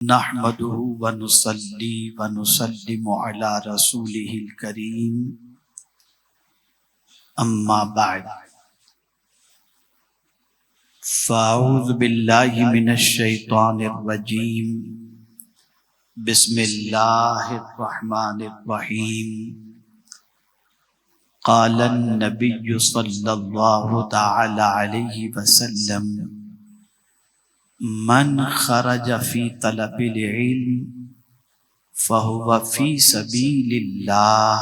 نحمده ونصلي ونسلم على رسوله الكريم اما بعد فاعوذ بالله من الشيطان الرجيم بسم الله الرحمن الرحيم قال النبي صلى الله تعالى عليه وسلم من خرج في طلب العلم فهو في سبيل الله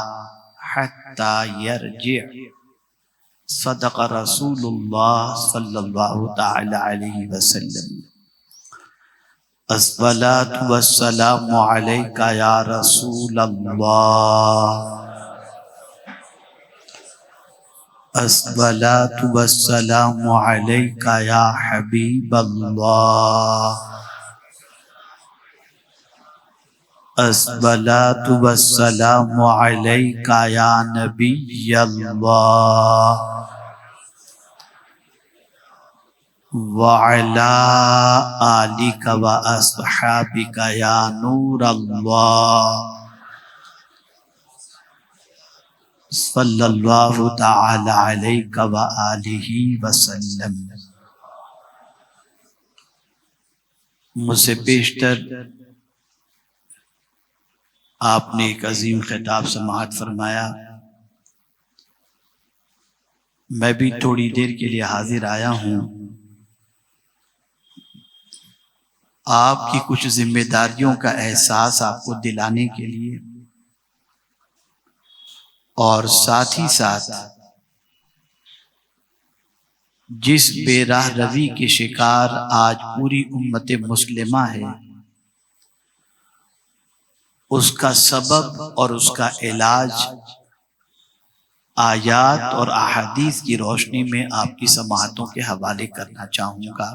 حتى يرجع صدق رسول الله صلى الله تعالى عليه وسلم الصلاة والسلام عليك يا رسول الله الصلاة والسلام عليك يا حبيب الله الصلاة والسلام عليك يا نبي الله وعلى آلك وأصحابك يا نور الله صلی اللہ تعالی علیہ وآلہ وسلم۔ مجھ سے پیشتر آپ نے ایک عظیم خطاب سماعت فرمایا، میں بھی تھوڑی دیر کے لیے حاضر آیا ہوں آپ کی کچھ ذمہ داریوں کا احساس آپ کو دلانے کے لیے، اور ساتھ ہی ساتھ جس بے راہ روی کے شکار آج پوری امت مسلمہ ہے، اس کا سبب اور اس کا علاج آیات اور احادیث کی روشنی میں آپ کی سماعتوں کے حوالے کرنا چاہوں گا۔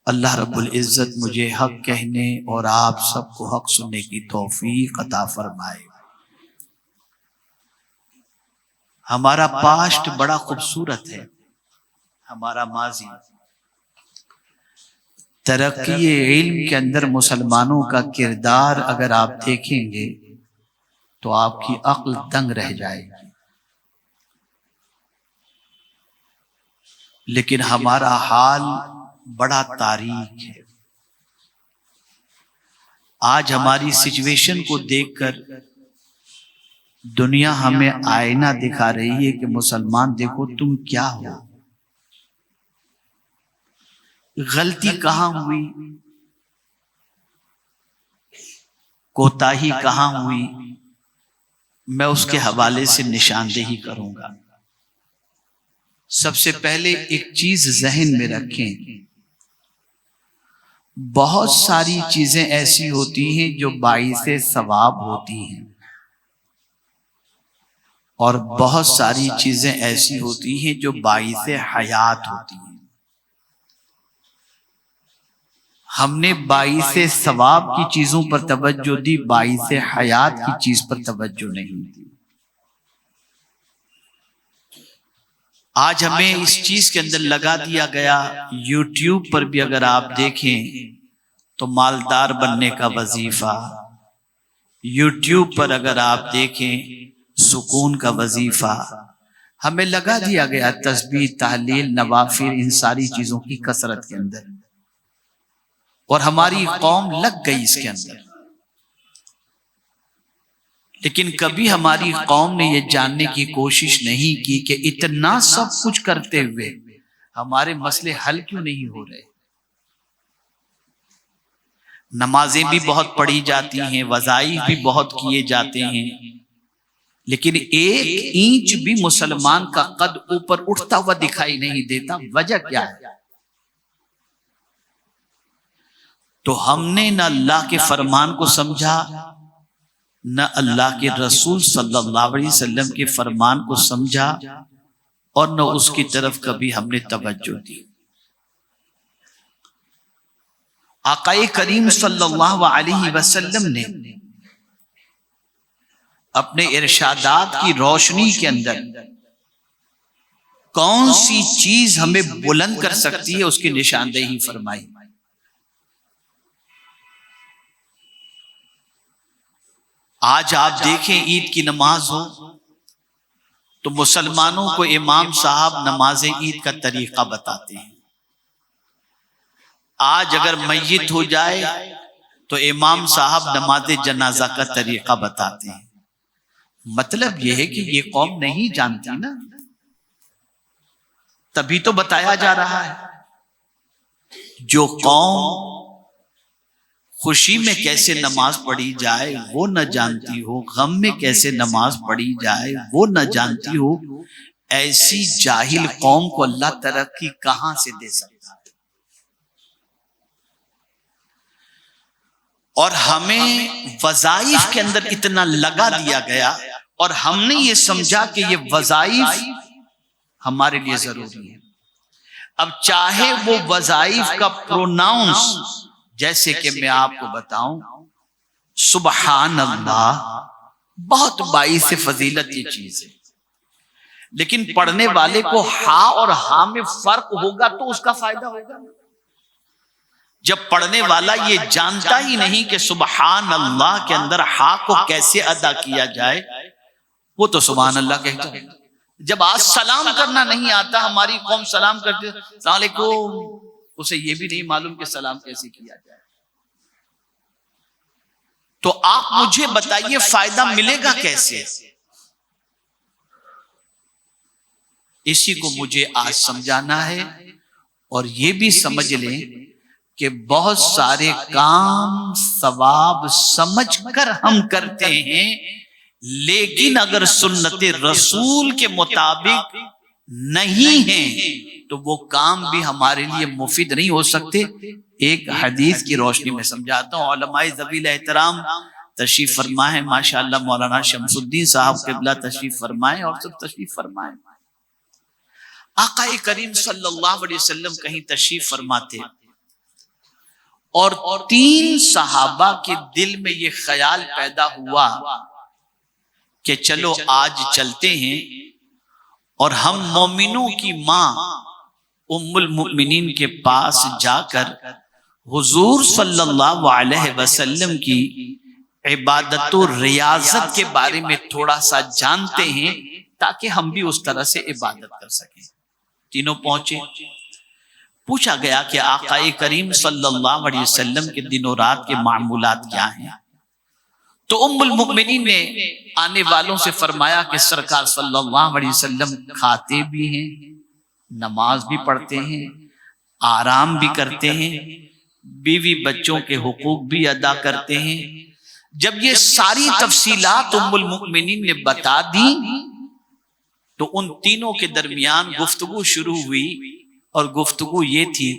اللہ رب العزت مجھے حق کہنے اور آپ سب کو حق سننے کی توفیق عطا فرمائے۔ ہمارا پاسٹ بڑا خوبصورت ہے، ہمارا ماضی۔ ترقی علم کے اندر مسلمانوں کا کردار اگر آپ دیکھیں گے تو آپ کی عقل دنگ رہ جائے گی، لیکن ہمارا حال بڑا تاریک ہے۔ آج ہماری سچویشن کو دیکھ کر دنیا ہمیں آئینہ دکھا رہی ہے کہ مسلمان دیکھو تم کیا ہو، غلطی کہاں ہوئی، کوتاہی کہاں ہوئی، میں اس کے حوالے سے نشاندہی کروں گا۔ سب سے پہلے ایک چیز ذہن میں رکھیں، بہت ساری چیزیں ایسی ہوتی ہیں جو باعث ثواب ہوتی ہیں، اور بہت ساری چیزیں ایسی ہوتی ہیں جو باعث حیات ہوتی ہیں۔ ہم نے باعث ثواب کی چیزوں پر توجہ دی، باعث حیات کی چیز پر توجہ نہیں دی۔ آج ہمیں اس چیز کے اندر لگا دیا گیا، یوٹیوب پر بھی اگر آپ دیکھیں تو مالدار بننے کا وظیفہ، یوٹیوب پر اگر آپ دیکھیں سکون کا وظیفہ، ہمیں لگا دیا گیا تسبیح، تحلیل، نوافل، ان ساری چیزوں کی کثرت کے اندر، اور ہماری قوم لگ گئی اس کے اندر۔ لیکن کبھی ہماری قوم نے یہ جاننے کی کوشش نہیں کی کہ اتنا سب کچھ کرتے ہوئے ہمارے مسئلے حل کیوں نہیں ہو رہے۔ نمازیں بھی بہت پڑھی جاتی ہیں، وظائف بھی بہت کیے جاتے ہیں، لیکن ایک اینچ بھی مسلمان کا قد اوپر اٹھتا ہوا دکھائی نہیں دیتا۔ وجہ کیا ہے؟ تو ہم نے نہ اللہ کے فرمان کو سمجھا، نہ اللہ کے رسول صلی اللہ علیہ وسلم کے فرمان کو سمجھا، اور نہ اس کی طرف کبھی ہم نے توجہ دی۔ آقا کریم صلی اللہ علیہ وسلم نے اپنے ارشادات کی روشنی کے اندر کون سی چیز ہمیں بلند کر سکتی ہے اس کی نشاندہی فرمائی۔ آج آپ دیکھیں عید کی نماز ہو تو مسلمانوں کو امام صاحب نماز عید کا طریقہ بتاتے ہیں. آج اگر میت ہو جائے تو امام صاحب نماز جنازہ کا طریقہ بتاتے ہیں. مطلب یہ ہے کہ یہ قوم نہیں جانتی نا، تبھی تو بتایا جا رہا ہے. جو قوم خوشی میں کیسے نماز پڑھی جائے وہ نہ جانتی ہو، غم میں کیسے نماز پڑھی جائے وہ نہ جانتی ہو، ایسی جاہل قوم کو اللہ ترقی کہاں سے دے سکتا ہے؟ اور ہمیں وظائف کے اندر اتنا لگا دیا گیا اور ہم نے یہ سمجھا کہ یہ وظائف ہمارے لیے ضروری ہے. اب چاہے وہ وظائف کا پروناؤنس، جیسے کہ میں آپ کو بتاؤں سبحان اللہ، بہت باعث فضیلت یہ چیز ہے، لیکن پڑھنے والے کو ہا اور ہا میں فرق ہوگا تو اس کا فائدہ ہوگا. جب پڑھنے والا یہ جانتا ہی نہیں کہ سبحان اللہ کے اندر ہا کو کیسے ادا کیا جائے، وہ تو سبحان اللہ کہتا ہے. جب آج سلام کرنا نہیں آتا، ہماری قوم سلام کرتی ہے السلام علیکم، اسے یہ بھی نہیں معلوم کہ سلام کیسے کیا جائے. تو آپ مجھے بتائیے فائدہ ملے گا کیسے؟ اسی کو مجھے آج سمجھانا ہے. اور یہ بھی سمجھ لیں کہ بہت سارے کام ثواب سمجھ کر ہم کرتے ہیں، لیکن اگر سنت رسول کے مطابق نہیں ہیں تو وہ کام بھی ہمارے لیے مفید نہیں ہو سکتے. ایک حدیث کی روشنی میں سمجھاتا ہوں. علماء ذویل احترام تشریف فرمائیں، ماشاءاللہ مولانا شمس الدین صاحب قبلہ تشریف فرمائیں اور سب تشریف فرمائیں. آقا کریم صلی اللہ علیہ وسلم کہیں تشریف فرماتے اور 3 صحابہ کے دل میں یہ خیال پیدا ہوا کہ چلو آج چلتے ہیں اور ہم مومنوں کی ماں ام المؤمنین کے پاس جا کر حضور صلی اللہ علیہ وسلم کی عبادت و ریاضت کے بارے میں تھوڑا سا جانتے ہیں تاکہ ہم بھی اس طرح سے عبادت کر سکیں. تینوں پہنچے. پوچھا گیا کہ آقا کریم صلی اللہ علیہ وسلم کے دن و رات کے معمولات کیا ہیں؟ تو ام المؤمنین نے آنے والوں سے فرمایا کہ سرکار صلی اللہ علیہ وسلم کھاتے بھی ہیں، نماز بھی پڑھتے ہیں، آرام بھی کرتے ہیں، بیوی بچوں کے حقوق بھی ادا کرتے ہیں. جب یہ ساری تفصیلات ام المؤمنین نے بتا دی تو ان تینوں کے درمیان گفتگو شروع ہوئی، اور گفتگو یہ تھی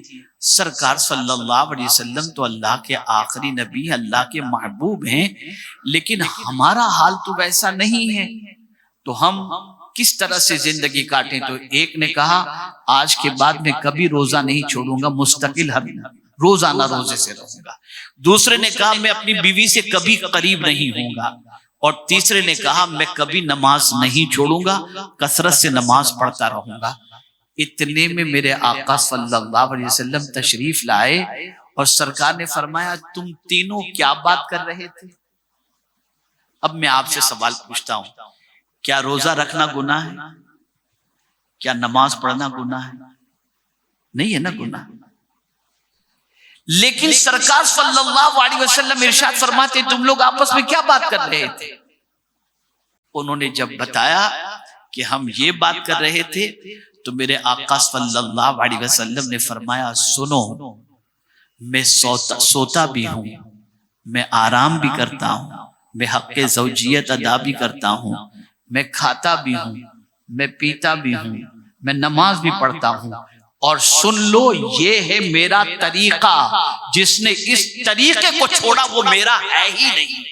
سرکار صلی اللہ علیہ وسلم تو اللہ کے آخری نبی، اللہ کے محبوب ہیں، لیکن ہمارا حال تو ویسا نہیں ہے، تو ہم کس طرح سے زندگی کاٹیں؟ تو ایک نے کہا آج کے بعد میں کبھی روزہ نہیں چھوڑوں گا، مستقل ہر روزانہ روزے سے رہوں گا. دوسرے نے کہا میں اپنی بیوی سے کبھی قریب نہیں ہوں گا، اور تیسرے نے کہا میں کبھی نماز نہیں چھوڑوں گا، کثرت سے نماز پڑھتا رہوں گا. اتنے میں میرے آقا صلی اللہ علیہ وسلم تشریف لائے اور سرکار نے فرمایا تم تینوں کیا بات کر رہے تھے؟ اب میں آپ سے سوال پوچھتا ہوں، کیا روزہ رکھنا گناہ ہے؟ کیا نماز پڑھنا گناہ ہے؟ نہیں ہے نا گناہ. لیکن سرکار صلی اللہ علیہ وسلم ارشاد فرماتے تم لوگ آپس میں کیا بات کر رہے تھے؟ انہوں نے جب بتایا کہ ہم یہ بات کر رہے تھے تو میرے آقا صلی اللہ علیہ وسلم نے فرمایا سنو، میں سوتا بھی ہوں، میں آرام بھی کرتا ہوں، میں حق زوجیت ادا بھی کرتا ہوں، میں کھاتا بھی ہوں، میں پیتا بھی ہوں، میں نماز بھی پڑھتا ہوں، اور سن لو یہ ہے میرا طریقہ، جس نے اس طریقے کو چھوڑا وہ میرا ہے ہی نہیں.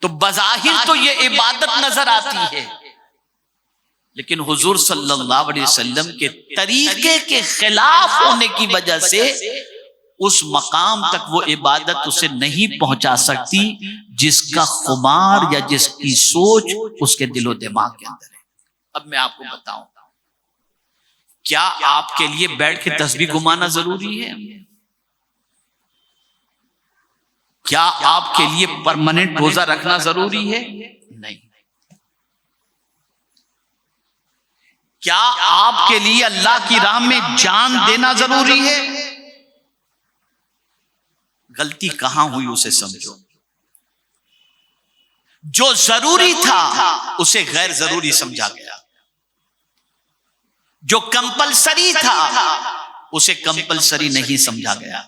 تو بظاہر تو یہ عبادت نظر آتی ہے، لیکن حضور صلی اللہ علیہ وسلم کے طریقے کے خلاف ہونے کی وجہ سے اس مقام تک وہ عبادت اسے نہیں پہنچا سکتی جس کا خمار یا جس کی سوچ اس کے دل و دماغ کے اندر ہے. اب میں آپ کو بتاؤں، کیا آپ کے لیے بیٹھ کے تسبیح گھمانا ضروری ہے؟ کیا آپ کے لیے پرماننٹ روزہ رکھنا ضروری ہے؟ نہیں۔ کیا آپ کے لیے اللہ کی راہ میں جان دینا ضروری ہے؟ غلطی کہاں ہوئی اسے سمجھو۔ جو ضروری تھا اسے غیر ضروری سمجھا گیا، جو کمپلسری تھا اسے کمپلسری نہیں سمجھا گیا۔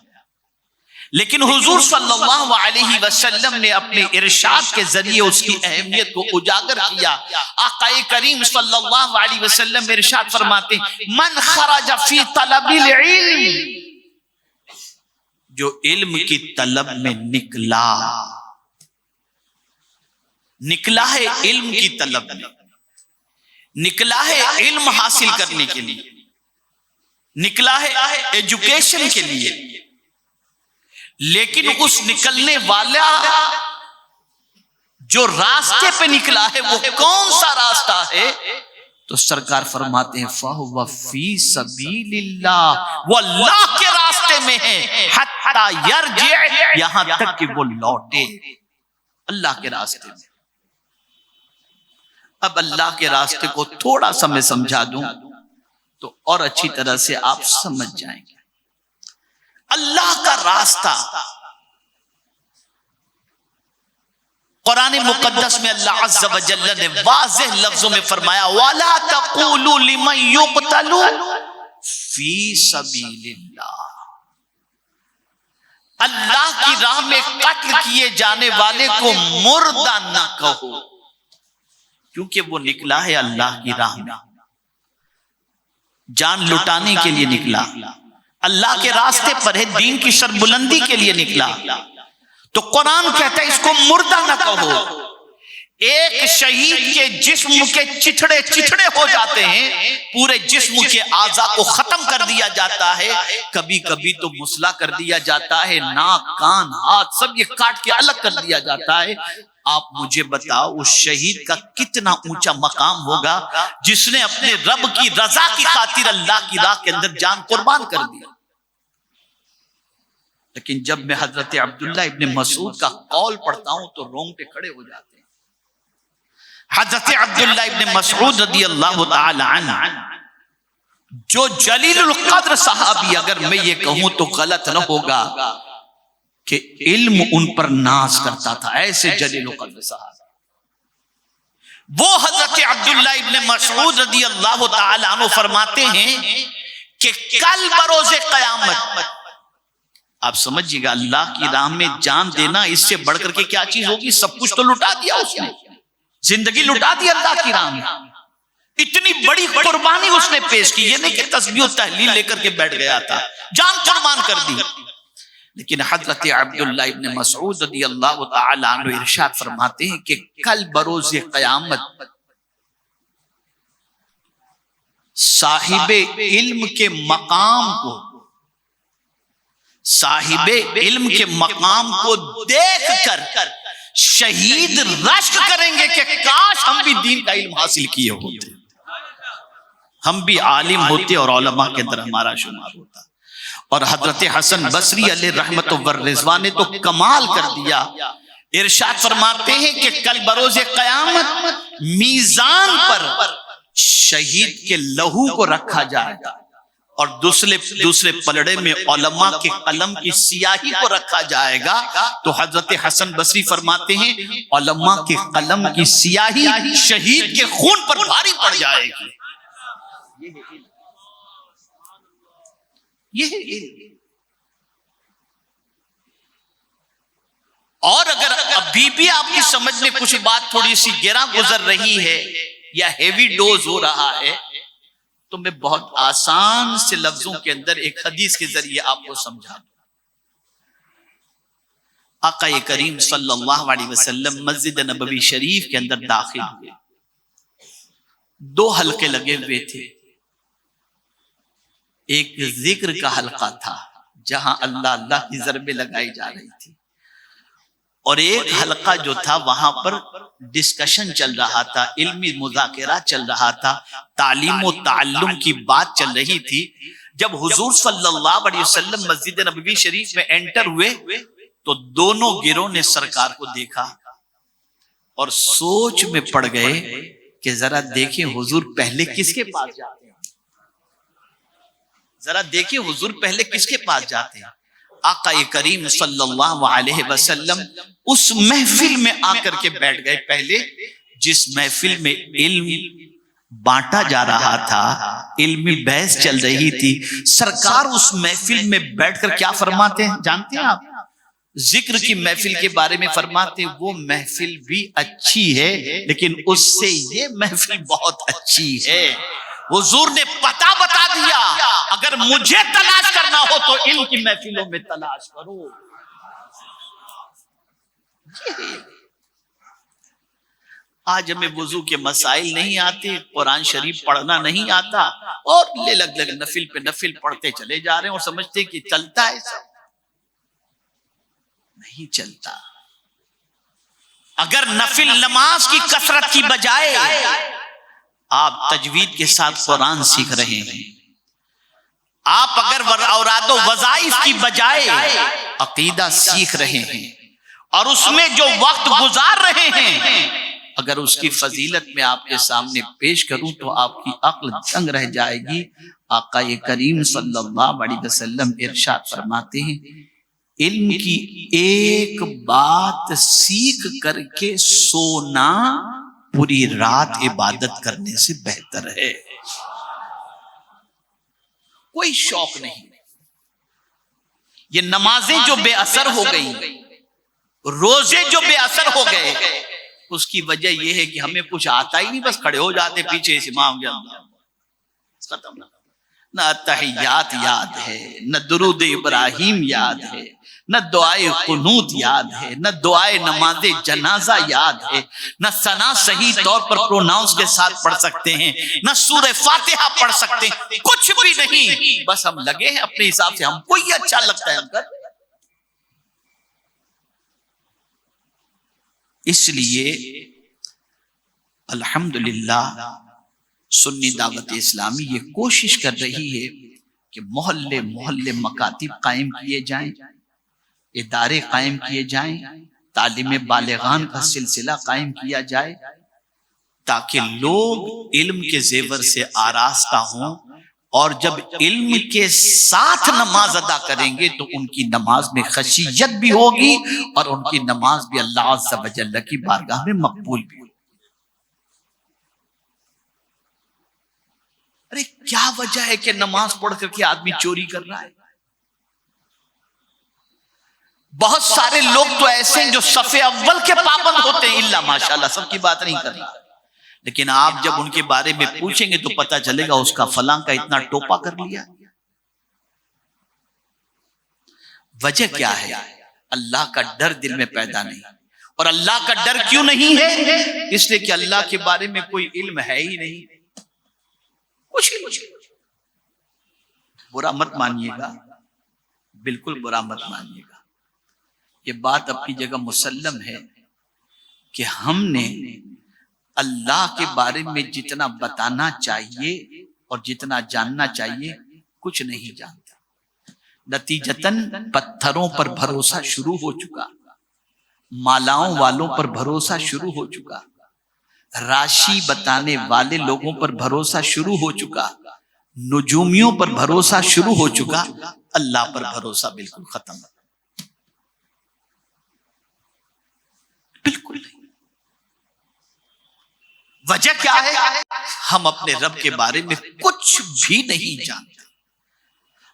لیکن حضور صلی اللہ علیہ وسلم نے اپنے ارشاد کے ذریعے اس کی اہمیت کو اجاگر کیا۔ آقا کریم صلی اللہ علیہ وسلم ارشاد فرماتے ہیں من خرج فی طلب العلم، جو علم کی طلب میں نکلا ہے علم کی طلب میں، نکلا ہے علم حاصل کرنے کے لیے، نکلا ہے ایجوکیشن کے لیے، لیکن اس نکلنے والا جو راستے پہ نکلا ہے وہ کون سا راستہ ہے؟ تو سرکار فرماتے ہیں فَهُوَ فِي سَبِيلِ اللَّهِ، وہ اللہ کے راستے میں ہے، حَتَّى يَرْجِعْ، یہاں تک کہ وہ لوٹے، اللہ کے راستے میں۔ اب اللہ کے راستے کو تھوڑا سا میں سمجھا دوں تو اور اچھی طرح سے آپ سمجھ جائیں گے۔ اللہ کا راستہ قرآن مقدس میں اللہ عز و جل نے واضح لفظوں میں فرمایا وَلَا تَقُولُوا لِمَنْ يُقْتَلُ فِي سَبِيلِ اللَّهِ، اللہ کی راہ میں قتل کیے جانے والے کو مردہ نہ کہو، کیونکہ وہ نکلا ہے اللہ کی راہ میں، جان لٹانے کے لیے نکلا، اللہ کے راستے پر ہے، دین کی سربلندی کے لیے نکلا۔ تو قرآن کہتا ہے اس کو مردہ نہ کہو۔ ایک شہید کے جسم کے چچھڑے چچھڑے ہو جاتے ہیں، پورے جسم کے اعضاء کو ختم کر دیا جاتا ہے، کبھی کبھی تو مسلح کر دیا جاتا ہے، ناک کان ہاتھ سب یہ کاٹ کے الگ کر دیا جاتا ہے۔ آپ مجھے بتاؤ اس شہید کا کتنا اونچا مقام ہوگا جس نے اپنے رب کی رضا کی خاطر اللہ کی راہ کے اندر جان قربان کر دیا۔ لیکن جب میں حضرت عبداللہ ابن مسعود کا قول پڑھتا ہوں تو رونگٹے کھڑے ہو جاتے ہیں۔ حضرت عبداللہ ابن مسعود رضی اللہ تعالی عنہ جو جلیل القدر صحابی، اگر میں یہ کہوں تو غلط نہ ہوگا کہ علم ان پر ناز کرتا تھا، ایسے جلیل القدر صحابی، وہ حضرت عبداللہ ابن مسعود رضی اللہ تعالی عنہ فرماتے ہیں کہ کل بروز قیامت، آپ سمجھئے گا اللہ کی راہ میں جان دینا اس سے بڑھ کر کے کیا چیز ہوگی؟ سب کچھ تو لٹا دیا اس نے، زندگی لٹا دی اللہ کی راہ میں، اتنی بڑی قربانی اس نے پیش کی، یہ نہیں کہ تسبیح و تحلیل لے کر کے بیٹھ گیا تھا، جان قربان کر دی۔ لیکن حضرت عبداللہ ابن مسعود رضی اللہ تعالی عنہ ارشاد فرماتے ہیں کہ کل بروز قیامت صاحب علم کے مقام کو، صاحب علم کے مقام کو دیکھ کر شہید رشک کریں گے کہ کاش ہم بھی دین کا علم حاصل کیے ہوتے، ہم بھی عالم ہوتے اور علماء کے اندر ہمارا شمار ہوتا۔ اور حضرت حسن بصری علیہ رحمت و رضوان نے تو کمال کر دیا، ارشاد فرماتے ہیں کہ کل بروز قیامت میزان پر شہید کے لہو کو رکھا جائے گا اور دوسرے پلڑے میں علماء کے قلم کی سیاہی کو رکھا جائے گا۔ تو حضرت حسن بصری فرماتے ہیں علماء کے قلم کی سیاہی شہید کے خون پر بھاری پڑ جائے گی۔ یہ اور اگر ابھی بھی آپ کی سمجھ میں کچھ بات تھوڑی سی گہرا گزر رہی ہے یا ہیوی ڈوز ہو رہا ہے تو میں بہت آسان سے لفظوں کے اندر ایک حدیث کے ذریعے آپ کو سمجھا دوں۔ آقا کریم صلی اللہ علیہ وسلم مسجد نبوی شریف کے اندر داخل ہوئے، 2 حلقے لگے ہوئے تھے، ایک ذکر کا حلقہ تھا جہاں اللہ کی ضربیں لگائی جا رہی تھی، اور ایک حلقہ جو تھا وہاں پر ڈسکشن چل رہا تھا، علمی مذاکرہ چل رہا تھا، تعلیم و تعلم کی بات چل رہی تھی۔ جب حضور صلی اللہ علیہ وسلم مسجد نبوی شریف میں انٹر ہوئے تو دونوں گروہ نے سرکار کو دیکھا اور سوچ میں پڑ گئے کہ ذرا دیکھیں حضور پہلے کس کے پاس جاتے ہیں، ذرا دیکھیں حضور پہلے کس کے پاس جاتے ہیں۔ آقا کریم صلی اللہ علیہ وسلم اس محفل میں آ کر کے بیٹھ گئے، پہلے جس محفل میں علم بانٹا جا رہا تھا، علمی بحث چل رہی تھی، سرکار اس محفل میں بیٹھ کر کیا فرماتے ہیں جانتے ہیں آپ؟ ذکر کی محفل کے بارے میں فرماتے ہیں وہ محفل بھی اچھی ہے لیکن اس سے یہ محفل بہت اچھی ہے۔ حضور نے پتہ بتا دیا، اگر مجھے تلاش کرنا ہو تو علم کی محفلوں میں تلاش کرو۔ آج ہمیں وضو کے مسائل نہیں آتے، قرآن شریف پڑھنا نہیں آتا، اور لگ نفل پہ نفل پڑھتے چلے جا رہے ہیں اور سمجھتے کہ چلتا ہے، سب نہیں چلتا۔ اگر نفل نماز کی کثرت کی بجائے آپ تجوید کے ساتھ قرآن سیکھ رہے ہیں، آپ اگر اوراد و وظائف کی بجائے عقیدہ سیکھ رہے ہیں اور اس میں جو وقت گزار رہے ہیں، اگر اس کی فضیلت میں آپ کے سامنے پیش کروں تو آپ کی عقل دنگ رہ جائے گی۔ آقا کریم صلی اللہ علیہ وسلم ارشاد فرماتے ہیں، علم کی ایک بات سیکھ کر کے سونا پوری رات عبادت کرنے سے بہتر ہے۔ کوئی شوق نہیں، یہ نمازیں جو بے اثر ہو گئی، روزے جو بے اثر ہو گئے، اس کی وجہ یہ ہے کہ ہمیں کچھ آتا ہی نہیں، بس کھڑے ہو جاتے پیچھے سے امام کے اندر، ختم۔ نہ تحیات یاد ہے، نہ درود ابراہیم یاد ہے، نہ دعائے قنوت یاد ہے، نہ دعائے نماز جنازہ یاد ہے، نہ ثنا صحیح طور پر پروناؤنس کے ساتھ پڑھ سکتے ہیں، نہ سورہ فاتحہ پڑھ سکتے ہیں، کچھ بھی نہیں، بس ہم لگے ہیں اپنے حساب سے، ہم کو یہ اچھا لگتا ہے ہم کر۔ اس لیے الحمدللہ سنی دعوت اسلامی یہ کوشش کر رہی ہے کہ محلے محلے مکاتب قائم کیے جائیں، ادارے قائم کیے جائیں، تعلیم بالغان کا سلسلہ قائم کیا جائے، تاکہ لوگ علم کے زیور سے آراستہ ہوں، اور جب علم کے ساتھ نماز ادا کریں گے تو ان کی نماز میں خشیت بھی ہوگی اور ان کی نماز بھی اللہ عز و جل کی بارگاہ میں مقبول بھی ہوگی۔ ارے کیا وجہ ہے کہ نماز پڑھ کر کے آدمی چوری کر رہا ہے؟ بہت سارے لوگ تو ایسے ہیں جو صف اول کے پابند ہوتے ہیں، الا ماشاءاللہ، سب کی بات نہیں کر رہا، لیکن آپ جب ان کے بارے میں پوچھیں گے تو پتہ چلے گا اس کا فلاں کا اتنا ٹوپا کر لیا۔ وجہ کیا ہے؟ اللہ کا ڈر دل میں پیدا نہیں۔ اور اللہ کا ڈر کیوں نہیں ہے؟ اس لیے کہ اللہ کے بارے میں کوئی علم ہے ہی نہیں، کچھ ہی نہیں۔ برا مت مانیے گا، بالکل برا مت مانیے گا، یہ بات اپنی جگہ مسلم ہے کہ ہم نے اللہ کے بارے میں جتنا بتانا چاہیے اور جتنا جاننا چاہیے کچھ نہیں جانتا۔ نتیجتاً پتھروں پر بھروسہ شروع ہو چکا، مالاؤں والوں پر بھروسہ شروع ہو چکا، راشی بتانے والے لوگوں پر بھروسہ شروع ہو چکا، نجومیوں پر بھروسہ شروع ہو چکا، اللہ پر بھروسہ بالکل ختم، بالکل نہیں۔ وجہ کیا ہے؟ ہم اپنے رب کے بارے میں کچھ بھی نہیں جانتے۔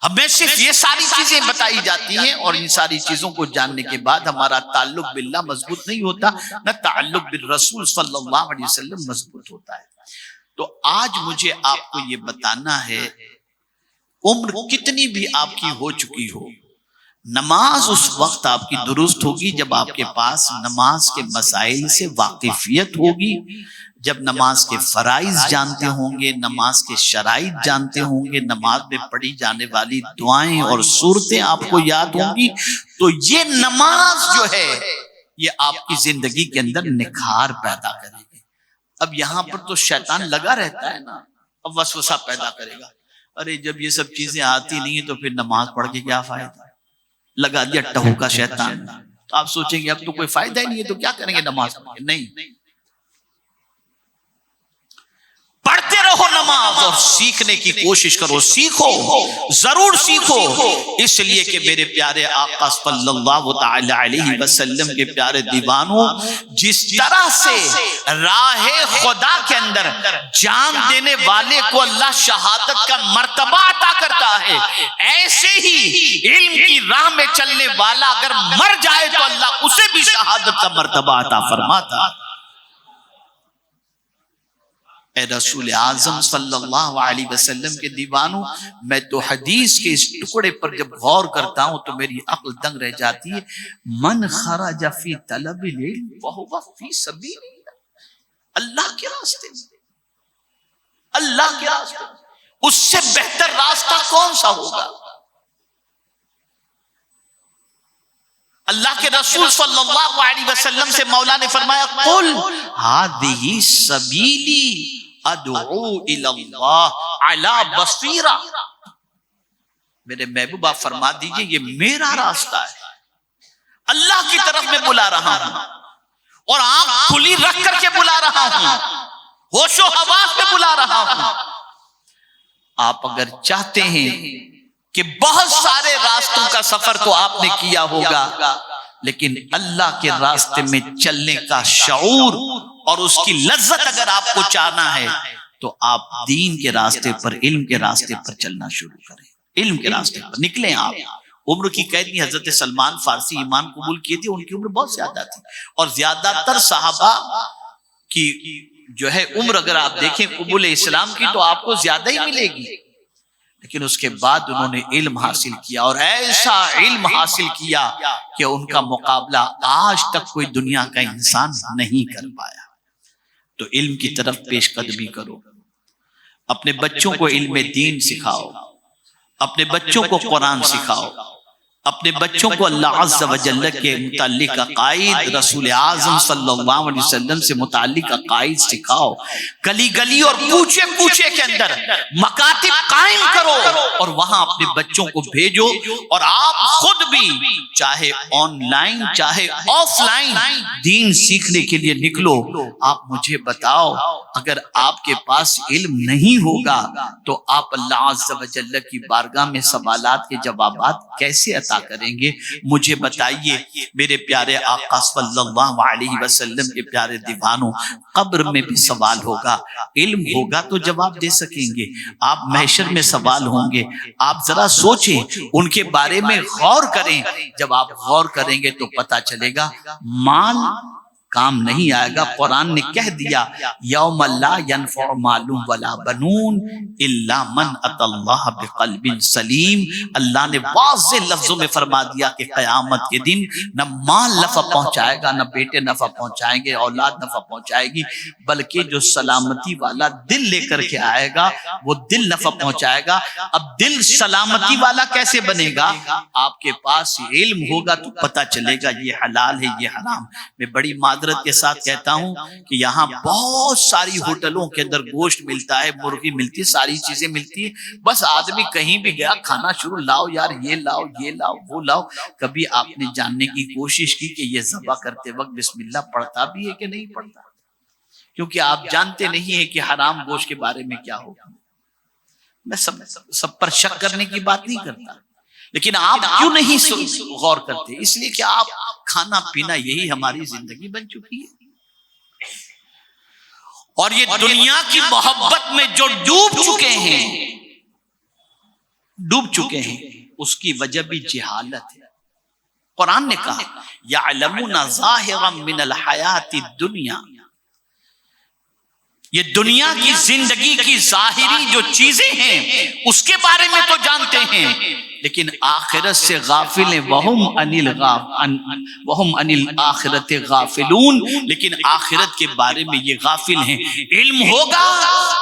ہمیں صرف یہ ساری چیزیں بتائی جاتی ہیں اور ان ساری چیزوں کو جاننے کے بعد ہمارا تعلق باللہ مضبوط نہیں ہوتا، نہ تعلق بالرسول صلی اللہ علیہ وسلم مضبوط ہوتا ہے۔ تو آج مجھے آپ کو یہ بتانا ہے، عمر کتنی بھی آپ کی ہو چکی ہو، نماز اس وقت آپ کی درست ہوگی جب آپ کے پاس نماز کے مسائل سے واقفیت ہوگی، جب نماز کے فرائض جانتے ہوں گے، نماز کے شرائط جانتے ہوں گے، نماز میں پڑھی جانے والی دعائیں اور صورتیں آپ کو یاد ہوں گی، تو یہ نماز جو ہے یہ آپ کی زندگی کے اندر نکھار پیدا کرے گی۔ اب یہاں پر تو شیطان لگا رہتا ہے نا، اب وسوسہ پیدا کرے گا، ارے جب یہ سب چیزیں آتی نہیں تو پھر نماز پڑھ کے کیا فائدہ؟ لگا دیا ٹہو کا شیطان. تو آپ سوچیں گے اب تو کوئی فائدہ ہی نہیں ہے تو کیا کریں گے نماز پڑھ کے. نہیں، پڑھتے رہو نماز اور سیکھنے کی کوشش کرو. سیکھو، ضرور سیکھو. اس لیے کہ میرے پیارے آقا صلی اللہ تعالی علیہ وسلم کے پیارے دیوانوں، جس طرح سے راہ خدا کے اندر جان دینے والے کو اللہ شہادت کا مرتبہ عطا کرتا ہے، ایسے ہی علم کی راہ میں چلنے والا اگر مر جائے تو اللہ اسے بھی شہادت کا مرتبہ عطا فرماتا. اے رسول اعظم صلی اللہ علیہ وسلم کے دیوانوں، میں تو حدیث کے اس ٹکڑے پر جب غور کرتا ہوں تو میری عقل دنگ رہ جاتی ہے. من خرج فی طلب العلم وہو فی سبیل اللہ، اللہ کے راستے میں، اللہ کے راستے میں اس سے بہتر راستہ کون سا ہوگا؟ اللہ کے رسول صلی اللہ علیہ وسلم سے مولا نے فرمایا قل ہذہ سبیلی ادعو الی اللہ علی بصیرہ. میرے محبوب آپ فرما دیجئے یہ میرا راستہ ہے، اللہ کی طرف میں بلا رہا ہوں اور آنکھ کھلی رکھ کر کے بلا رہا ہوں، ہوش و حواس میں بلا رہا ہوں. آپ اگر چاہتے ہیں کہ بہت سارے راستوں کا سفر تو آپ نے کیا ہوگا، لیکن اللہ کے راستے میں چلنے کا شعور اور اس کی لذت اگر آپ کو چاہنا ہے تو آپ دین کے راستے پر، علم کے راستے پر چلنا شروع کریں. علم کے راستے پر نکلیں. آپ عمر کی قید میں حضرت سلمان فارسی ایمان قبول کیے تھے، ان کی عمر بہت زیادہ تھی اور زیادہ تر صحابہ کی جو ہے عمر اگر آپ دیکھیں قبول اسلام کی تو آپ کو زیادہ ہی ملے گی، لیکن اس کے بعد انہوں نے علم حاصل کیا اور ایسا علم حاصل کیا کہ ان کا مقابلہ آج تک کوئی دنیا کا انسان نہیں کر پایا. تو علم کی طرف پیش قدمی کرو، اپنے بچوں کو علم دین سکھاؤ، اپنے بچوں کو قرآن سکھاؤ، اپنے بچوں کو اللہ عز و جل کے متعلق عقائد، رسول اعظم صلی اللہ علیہ وسلم سے متعلق عقائد سکھاؤ. گلی گلی اور کوچے کوچے کے اندر مکاتب قائم کرو اور وہاں اپنے بچوں کو بھیجو، اور آپ خود بھی چاہے آن لائن چاہے آف لائن دین سیکھنے کے لیے نکلو. آپ مجھے بتاؤ اگر آپ کے پاس علم نہیں ہوگا تو آپ اللہ عز و جل کی بارگاہ میں سوالات کے جوابات کیسے عطا کریں گے؟ مجھے بتائیے میرے پیارے آقا صلی اللہ علیہ وسلم کے پیارے دیوانوں، قبر میں بھی سوال ہوگا، علم ہوگا تو جواب دے سکیں گے. آپ محشر میں سوال ہوں گے. آپ ذرا سوچیں، ان کے بارے میں غور کریں. جب آپ غور کریں گے تو پتہ چلے گا مال کام نہیں آئے گا. قرآن نے کہہ دیا یوم لا ینفع مال ولا بنون الا من اتی اللہ بقلب سلیم. اللہ نے واضح لفظوں میں فرما دیا کہ قیامت کے دن نہ مال نفع پہنچائے گا، نہ بیٹے نفع پہنچائیں گے، اولاد نفع پہنچائے گی، بلکہ جو سلامتی والا دل لے کر کے آئے گا وہ دل نفع پہنچائے گا. اب دل سلامتی والا کیسے بنے گا؟ آپ کے پاس علم ہوگا تو پتہ چلے گا یہ حلال ہے یہ حرام. میں بڑی معذرت کے ساتھ کہتا ہوں کہ یہاں بہت ساری ہوٹلوں کے اندر گوشت ملتا ہے، مرغی ملتی ہے، ساری چیزیں ملتی ہیں، بس آدمی کہیں بھی گیا کھانا شروع، لاؤ یار یہ لاؤ یہ لاؤ وہ لاؤ. کبھی آپ نے جاننے کی کوشش کی کہ یہ ذبح کرتے وقت بسم اللہ پڑھتا بھی ہے کہ نہیں پڑھتا؟ کیونکہ آپ جانتے نہیں ہیں کہ حرام گوشت کے بارے میں کیا ہوگا. میں سب پر شک کرنے کی بات نہیں کرتا، لیکن آپ کیوں نہیں غور کرتے؟ اس لیے کہ آپ کھانا پینا یہی ہماری زندگی بن چکی ہے، اور یہ دنیا کی محبت میں جو ڈوب چکے ہیں اس کی وجہ بھی جہالت ہے. قرآن نے کہا یعلمون ظاہرا من الحیات الدنیا، یہ دنیا کی زندگی کی ظاہری جو چیزیں ہیں اس کے بارے میں تو جانتے ہیں، لیکن آخرت سے غافل ہیں. وہم عن الآخرت غافلون، لیکن آخرت کے بارے میں یہ غافل ہیں. علم ہوگا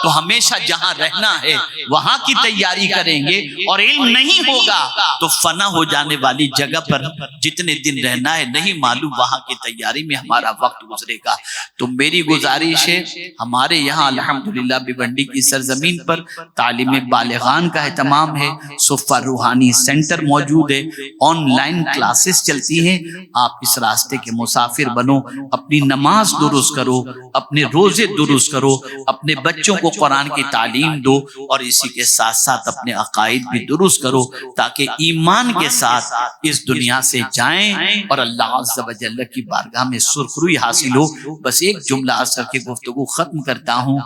تو ہمیشہ جہاں رہنا ہے وہاں کی تیاری کریں گے، اور علم نہیں ہوگا تو فنا ہو جانے والی جگہ پر جتنے دن رہنا ہے نہیں معلوم وہاں کی تیاری میں ہمارا وقت گزرے گا. تو میری گزارش ہے، ہمارے یہاں الحمدللہ بھیونڈی کی سرزمین پر تعلیم بالغان کا اہتمام ہے، صفہ روحانی روحانی سینٹر موجود ہے، آن لائن کلاسز چلتی ہیں. آپ اس راستے کے مسافر بنو، اپنی نماز درست کرو، اپنے روزے درست کرو، اپنے بچوں کو قرآن کی تعلیم دو، اور اسی کے ساتھ ساتھ اپنے عقائد بھی درست کرو تاکہ ایمان کے ساتھ اس دنیا سے جائیں اور اللہ عز و جل کی بارگاہ میں سرخروئی حاصل ہو. بس ایک جملہ عرض کر کے گفتگو ختم کرتا ہوں.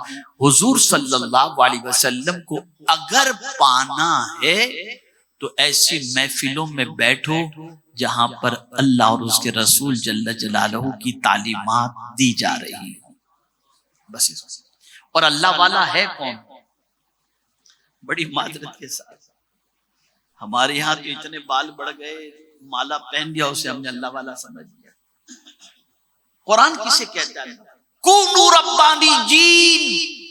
حضور صلی اللہ علیہ وسلم کو اگر پانا ہے تو ایسی محفلوں میں بیٹھو جہاں پر اللہ اور اس کے رسول جل جلالہ کی تعلیمات دی جا رہی ہیں. بس اور اللہ والا ہے کون؟ بڑی معذرت کے ساتھ ہمارے یہاں تو اتنے بال بڑھ گئے، مالا پہن دیا اسے ہم نے اللہ والا سمجھ لیا. قرآن کسے کہتا ہے؟ کونوا ربانیین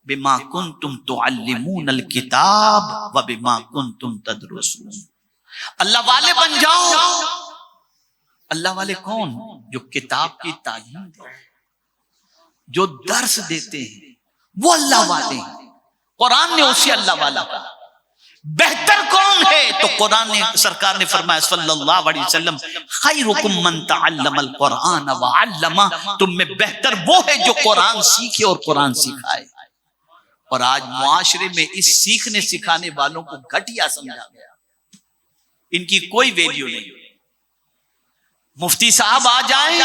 بما کنتم تعلمون الکتاب وبما کنتم تدرسون. اللہ والے بن جاؤ. اللہ والے کون؟ جو کتاب کی تعلیم دے، جو درس دیتے ہیں، وہ اللہ والے ہیں. قرآن نے اسے اللہ والا کہا. بہتر کون ہے؟ تو قرآن نے، سرکار نے فرمایا صلی اللہ علیہ وسلم، خیرکم من تعلم القرآن وعلمہ. تم میں بہتر وہ ہے جو قرآن سیکھے اور قرآن سکھائے. اور آج معاشرے میں اس سیکھنے سکھانے والوں کو گھٹیا سمجھا گیا، ان کی کوئی ویلیو نہیں. مفتی صاحب آ جائیں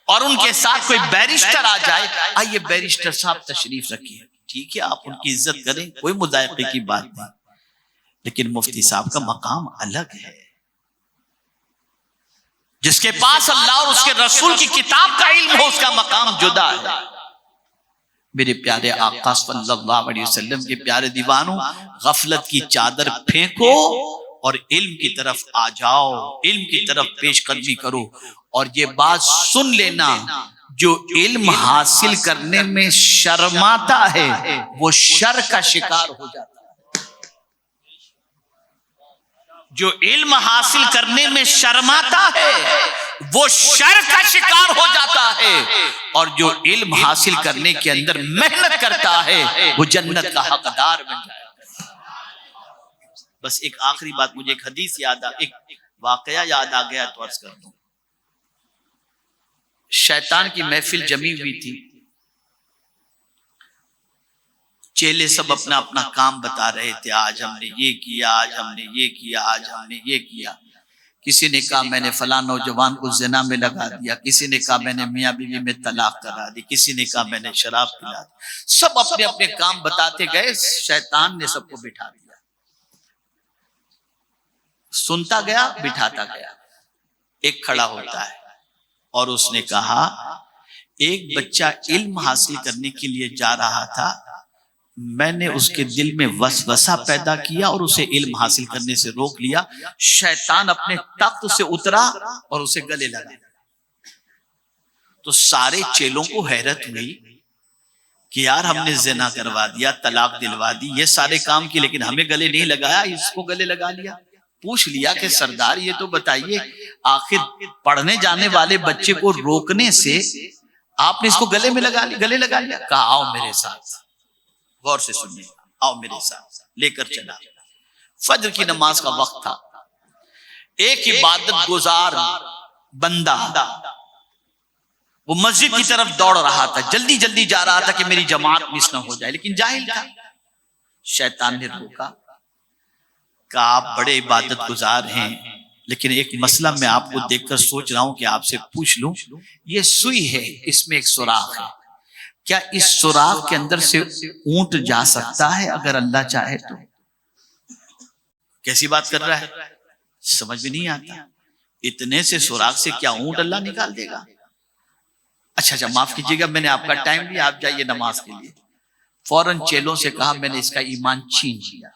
اور ان کے ساتھ کوئی بیرسٹر آ جائے، آئیے بیرسٹر صاحب تشریف رکھیے، ٹھیک ہے آپ ان کی عزت کریں، کوئی مذائقے کی بات نہیں، لیکن مفتی صاحب کا مقام الگ ہے. جس کے پاس اللہ اور اس کے رسول کی کتاب کا علم ہو، اس کا مقام جدا ہے. میرے پیارے آقا صلی اللہ علیہ وسلم کے پیارے دیوانوں، غفلت کی چادر پھینکو اور علم کی طرف آ جاؤ، علم کی طرف پیش قدمی کرو. اور یہ بات سن لینا، جو علم حاصل کرنے میں شرماتا ہے وہ شر کا شکار ہو جاتا ہے. جو علم حاصل کرنے میں شرماتا ہے وہ شر کا شکار ہو جاتا ہے، اور جو علم حاصل کرنے کے اندر محنت کرتا ہے وہ جنت کا حقدار بن جائے. بس ایک آخری بات، مجھے ایک حدیث یاد ایک واقعہ یاد آ گیا تو عرض کر دوں. شیطان کی محفل جمی ہوئی تھی، چیلے سب اپنا اپنا کام بتا رہے تھے، آج ہم نے یہ کیا، آج ہم نے یہ کیا، آج ہم نے یہ کیا. کسی نے کہا میں نے فلاں نوجوان کو زنا میں لگا دیا، کسی نے کہا میں نے میاں بیوی میں طلاق کرا دی، کسی نے کہا میں نے شراب پلا دی. سب اپنے اپنے کام بتاتے گئے، شیطان نے سب کو بٹھا دیا. سنتا گیا، بٹھاتا گیا. ایک کھڑا ہوتا ہے اور اس نے کہا ایک بچہ علم حاصل کرنے کے لیے جا رہا تھا، میں نے اس کے دل میں وسوسہ پیدا کیا اور اسے علم حاصل کرنے سے روک لیا. شیطان اپنے تخت سے اترا اور اسے گلے لگا. تو سارے چیلوں کو حیرت ہوئی کہ یار ہم نے زنا کروا دیا، طلاق دلوا دی، یہ سارے کام کی، لیکن ہمیں گلے نہیں لگایا، اس کو گلے لگا لیا. پوچھ لیا کہ سردار یہ تو بتائیے، آخر پڑھنے جانے والے بچے کو روکنے سے آپ نے اس کو گلے میں لگا لیا، گلے لگا لیا. کہا آؤ میرے ساتھ، غور سے سنیے، آؤ میرے ساتھ. لے کر چلا. فجر کی نماز کا وقت تھا. ایک عبادت گزار بندہ وہ مسجد کی طرف دوڑ رہا تھا، جلدی جلدی جا رہا تھا کہ میری جماعت مس نہ ہو جائے، لیکن جاہل تھا. شیطان نے روکا، کہا آپ بڑے عبادت گزار ہیں، لیکن ایک مسئلہ میں آپ کو دیکھ کر سوچ رہا ہوں کہ آپ سے پوچھ لوں. یہ سوئی ہے، اس میں ایک سوراخ ہے، کیا اس سوراخ کے اندر سے اونٹ جا سکتا ہے اگر اللہ چاہے تو؟ کیسی بات کر رہا ہے، سمجھ میں نہیں آتا. اتنے سے سوراخ سے کیا اونٹ اللہ نکال دے گا؟ اچھا معاف کیجیے گا، میں نے آپ کا ٹائم لیا، آپ جائیے نماز کے لیے. فوراً چیلوں سے کہا میں نے اس کا ایمان چھین لیا،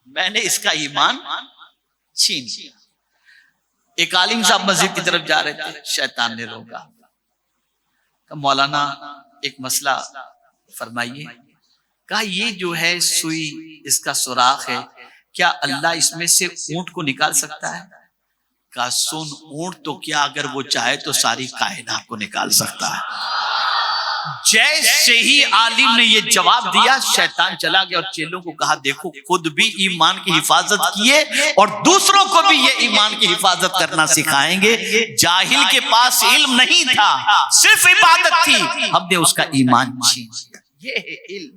میں نے اس کا ایمان چھین لیا. ایک عالم صاحب مسجد کی طرف جا رہے تھے، شیطان نے روکا. کہ مولانا ایک مسئلہ فرمائیے. کہا یہ جو ہے سوئی، اس کا سوراخ ہے، کیا اللہ اس میں سے اونٹ کو نکال سکتا ہے؟ کہا سن، اونٹ تو کیا اگر وہ چاہے تو ساری کائنات کو نکال سکتا ہے. جیسے ہی عالم نے یہ جواب دیا شیطان چلا گیا اور چیلوں کو کہا دیکھو خود بھی ایمان کی حفاظت کیے اور دوسروں کو بھی یہ ایمان کی حفاظت کرنا سکھائیں گے. جاہل کے پاس علم نہیں تھا، صرف عبادت تھی، ہم نے اس کا ایمان چھین لیا. یہ ہے علم.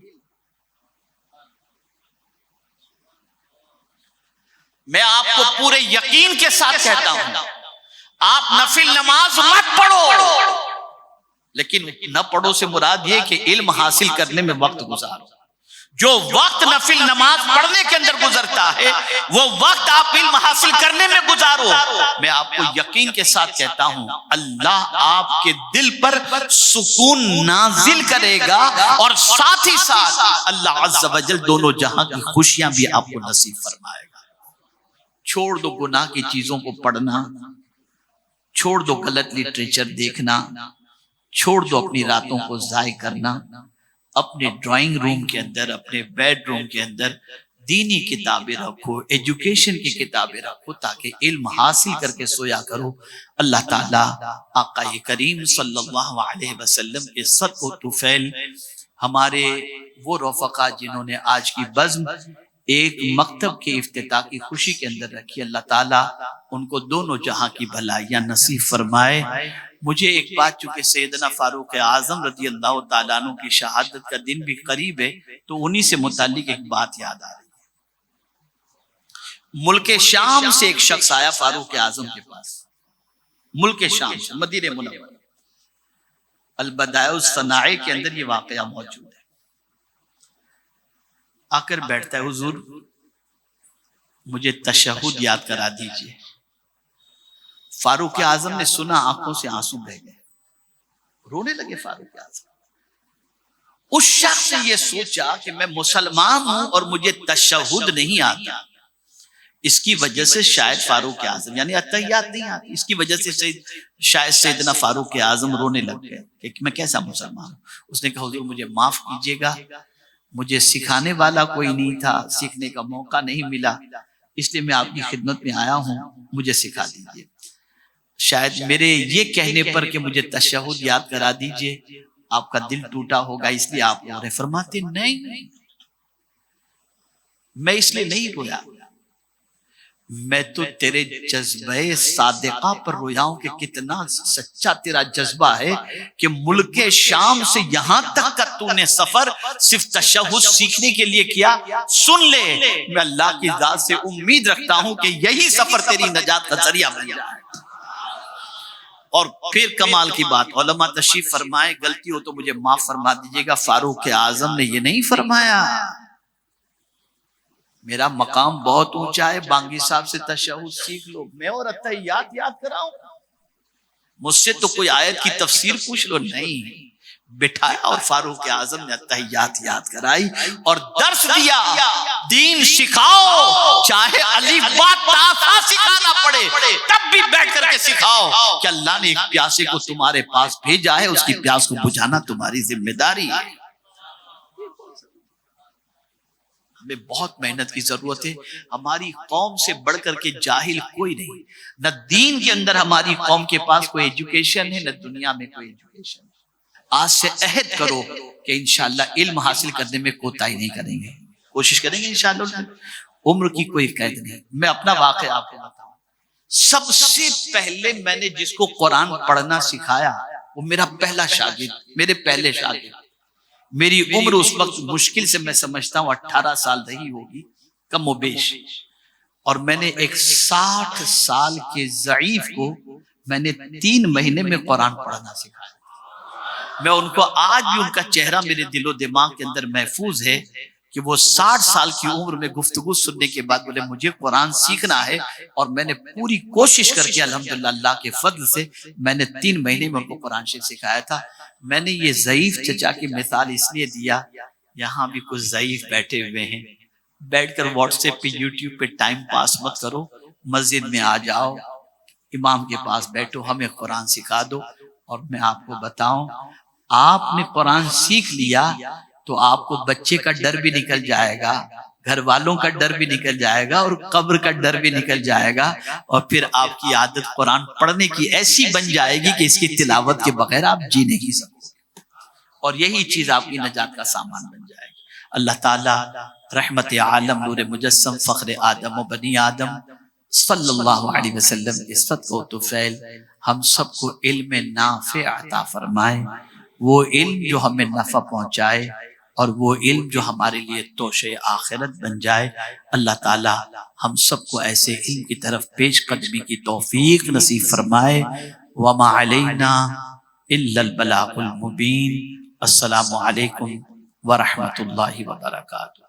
میں آپ کو پورے یقین کے ساتھ کہتا ہوں آپ نفل نماز مت پڑھو، لیکن نہ پڑھو سے مراد یہ کہ علم حاصل کرنے میں وقت گزارو. جو وقت نفل نماز پڑھنے کے اندر گزرتا ہے وہ وقت آپ علم حاصل کرنے میں گزارو. میں آپ کو یقین کے ساتھ کہتا ہوں اللہ آپ کے دل پر سکون نازل کرے گا اور ساتھ ہی ساتھ اللہ عز و جل دونوں جہاں کی خوشیاں بھی آپ کو نصیب فرمائے گا. چھوڑ دو گناہ کی چیزوں کو پڑھنا، چھوڑ دو غلط لٹریچر دیکھنا، چھوڑ دو اپنی راتوں کو ضائع کرنا. اپنے ڈرائنگ روم کے اندر، اپنے بیڈ روم کے اندر دینی کتابیں رکھو، ایجوکیشن کی کتابیں رکھو تاکہ علم حاصل کر کے سویا کرو. اللہ تعالیٰ آقا کریم صلی اللہ علیہ وسلم کے صدق و طفیل ہمارے وہ رفقا جنہوں نے آج کی بزم ایک مکتب کے افتتاح کی خوشی کے اندر رکھی، اللہ تعالیٰ ان کو دونوں جہاں کی بھلائیاں نصیب فرمائے. مجھے ایک بات، چونکہ سیدنا فاروق اعظم رضی اللہ تعالیٰ عنہ کی شہادت کا دن بھی قریب ہے تو انہی سے متعلق ایک بات یاد آ رہی ہے. ملک شام سے ایک شخص آیا فاروق اعظم کے پاس، ملک شام سے، مدینہ منورہ. البدائع الصنائع کے اندر یہ واقعہ موجود ہے. آ کر بیٹھتا ہے، حضور مجھے تشہد یاد کرا دیجئے. فاروق اعظم نے سنا، آنکھوں سے آنسو بہہ گئے، رونے لگے فاروق اعظم. اس شخص نے یہ سوچا کہ میں مسلمان ہوں اور مجھے تشہد نہیں آتا، اس کی وجہ سے شاید فاروق اعظم یعنی اتحیات نہیں آتی، اس کی وجہ سے شاید سیدنا فاروق اعظم رونے لگ گئے کہ میں کیسا مسلمان ہوں. اس نے کہا حضور مجھے معاف کیجیے گا، مجھے سکھانے والا کوئی نہیں تھا، سیکھنے کا موقع نہیں ملا، اس لیے میں آپ کی خدمت میں آیا ہوں، مجھے سکھا دیجیے. شاید میرے یہ کہنے پر کہ مجھے تشہد یاد کرا دیجیے آپ کا دل ٹوٹا ہوگا، اس لیے آپ رو رہے. فرماتے نہیں، میں اس لیے نہیں رویا، میں تو تیرے جذبہ صادقہ پر رویا ہوں کہ کتنا سچا تیرا جذبہ ہے کہ ملک شام سے یہاں تک کا تو نے سفر صرف تشہد سیکھنے کے لیے کیا. سن لے، میں اللہ کی ذات سے امید رکھتا ہوں کہ یہی سفر تیری نجات کا ذریعہ بن جائے. اور پھر کمال کی بات، علماء تشریف فرمائے غلطی ہو تو مجھے معاف فرما دیجیے گا، فاروق اعظم نے یہ نہیں فرمایا میرا مقام بہت اونچا ہے، بانگی صاحب سے تشہد سیکھ لو، میں اور اتحیات یاد کراؤں، مجھ سے تو کوئی آیت کی تفسیر پوچھ لو. نہیں، بٹھایا اور فاروق اعظم نے اتحیات یاد کرائی اور درس دیا. دین سکھاؤ، چاہے الف با تا سا سکھانا پڑے تب بھی بیٹھ کر کے سکھاؤ کہ اللہ نے ایک پیاسے کو تمہارے پاس بھیجا ہے، اس کی پیاس کو بجھانا تمہاری ذمہ داری ہے. ہمیں بہت محنت کی ضرورت ہے. ہماری قوم سے بڑھ کر کے جاہل کوئی نہیں، نہ دین کے اندر ہماری قوم کے پاس کوئی ایجوکیشن ہے، نہ دنیا میں کوئی ایجوکیشن. آج سے عہد کرو کہ انشاءاللہ علم حاصل کرنے میں کوتاہی نہیں کریں گے، کوشش کریں گے انشاءاللہ. عمر کی کوئی قید نہیں. میں اپنا واقعہ آپ کو بتاؤں، سب سے پہلے میں نے جس کو قرآن پڑھنا سکھایا وہ میرا پہلا شاگرد، میرے پہلے شاگرد. میری عمر اس وقت مشکل سے میں سمجھتا ہوں 18 سال رہی ہوگی کم و بیش، اور میں نے ایک 60 سال کے ضعیف کو میں نے 3 مہینے میں قرآن پڑھنا سکھایا. میں ان کو آج بھی ان کا چہرہ میرے دل و دماغ کے اندر محفوظ ہے کہ وہ 60 سال کی عمر میں گفتگو سننے کے بعد بولے مجھے قرآن سیکھنا ہے، اور میں نے پوری کوشش کر کے الحمدللہ اللہ کے فضل سے میں نے 3 مہینے میں ان کو قرآن شریف سکھایا تھا. میں نے یہ ضعیف چچا کی مثال اس لیے دیا، یہاں بھی کچھ ضعیف بیٹھے ہوئے ہیں، بیٹھ کر واٹس ایپ پہ یوٹیوب پہ ٹائم پاس مت کرو، مسجد میں آ جاؤ، امام کے پاس بیٹھو، ہمیں قرآن سکھا دو. اور میں آپ کو بتاؤں، آپ نے قرآن سیکھ لیا تو آپ کو بچے کا ڈر بھی نکل جائے گا، گھر والوں کا ڈر بھی نکل جائے گا، اور قبر کا ڈر بھی نکل جائے گا، اور پھر آپ کی عادت قرآن پڑھنے کی ایسی بن جائے گی کہ اس کی تلاوت کے بغیر آپ جی نہیں سکتے. اور یہی چیز آپ کی نجات کا سامان بن جائے گی۔ اللہ تعالیٰ رحمت عالم نور مجسم فخر آدم و بنی آدم صلی اللہ علیہ وسلم کے صدقہ و طفیل ہم سب کو علم نافع عطا فرمائے، وہ علم جو ہمیں نفع پہنچائے اور وہ علم جو ہمارے لیے توشے آخرت بن جائے۔ اللہ تعالی ہم سب کو ایسے علم کی طرف پیش قدمی کی توفیق نصیب فرمائے۔ وما علینا الا البلاغ المبین۔ السلام علیکم ورحمۃ اللہ وبرکاتہ۔